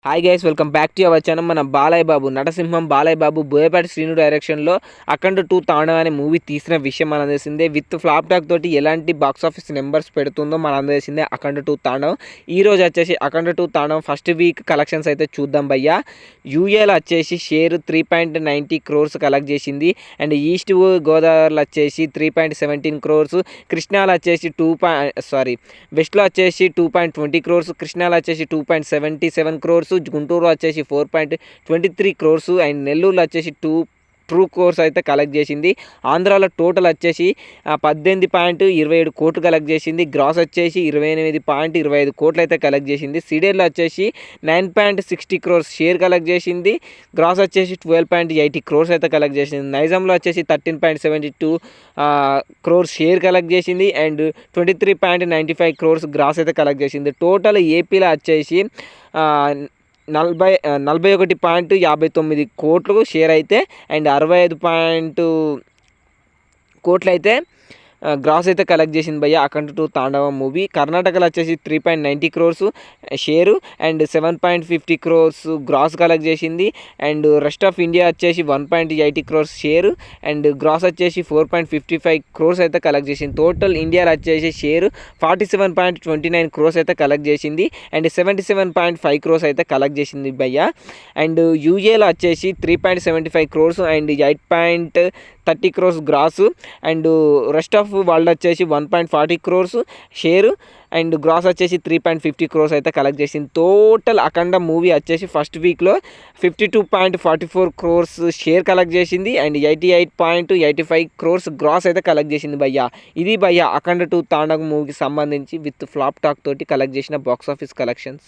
Hi guys, welcome back to our channel. మన బాలయ్య బాబు నటసింహం బాలయ్య బాబు బోయపాటి శ్రీను డైరెక్షన్లో అఖండ 2 తాండవ అనే మూవీ తీసిన విషయం మన తెలిసిందే. విత్ ఫ్లాప్ టాక్ తోటి ఎలాంటి బాక్స్ ఆఫీస్ నెంబర్స్ పెడుతుందో మన తెలిసిందే అఖండ 2 తాండవం. ఈ రోజు వచ్చేసి అఖండ 2 తాండవం ఫస్ట్ వీక్ కలెక్షన్స్ అయితే చూద్దాం భయ్యా. యూఏలో వచ్చేసి షేర్ 3.90 crores కలెక్ట్ చేసింది. అండ్ ఈస్ట్ గోదావరిలో వచ్చేసి 3.17 crores, కృష్ణాలో వచ్చేసి వెస్ట్లో వచ్చేసి 2.20 crores, కృష్ణాలో వచ్చేసి 2.77 crores, గుంటూరులో వచ్చేసి 4.23 crores అండ్ నెల్లూరులో వచ్చేసి 2 crores అయితే కలెక్ట్ చేసింది. ఆంధ్రాలో టోటల్ వచ్చేసి 18.27 కోట్లు కలెక్ట్ చేసింది. గ్రాస్ వచ్చేసి 28.25 కోట్లు అయితే కలెక్ట్ చేసింది. సిడేర్లో వచ్చేసి 9.60 crores షేర్ కలెక్ట్ చేసింది. గ్రాస్ వచ్చేసి 12.80 crores అయితే కలెక్ట్ చేసింది. నైజాంలో వచ్చేసి 13.72 crores షేర్ కలెక్ట్ చేసింది. అండ్ 23.95 crores గ్రాస్ అయితే కలెక్ట్ చేసింది. టోటల్ ఏపీలో వచ్చేసి 41.59 కోట్లు షేర్ అయితే అండ్ 65 కోట్లు అయితే గ్రాస్ అయితే కలెక్ట్ చేసింది భయ్య అఖండ 2 తాండవం మూవీ. కర్ణాటకలో వచ్చేసి 3.90 crores share and 7.50 crores gross collect చేసింది. అండ్ రెస్ట్ ఆఫ్ ఇండియా వచ్చేసి 1.80 crores షేరు అండ్ గ్రాస్ వచ్చేసి 4.55 crores అయితే కలెక్ట్ చేసింది. టోటల్ ఇండియాలో వచ్చేసి షేరు 47.29 crores అయితే కలెక్ట్ చేసింది. అండ్ 77.5 crores అయితే కలెక్ట్ చేసింది భయ్య. అండ్ యూఏలో వచ్చేసి 3.75 crores and 8.30 crores gross and rest of world వచ్చేసి 1.40 crores షేరు అండ్ గ్రాస్ వచ్చేసి 3.50 crores అయితే కలెక్ట్ చేసింది. టోటల్ అఖండ మూవీ వచ్చేసి ఫస్ట్ వీక్లో 52.44 crores షేర్ కలెక్ట్ చేసింది అండ్ 88.85 crores గ్రాస్ అయితే కలెక్ట్ చేసింది భయ్య. ఇది భయ్య అఖండ 2 తాండవ మూవీకి సంబంధించి విత్ ఫ్లాప్ టాక్ తోటి కలెక్ట్ చేసిన బాక్స్ ఆఫీస్ కలెక్షన్స్.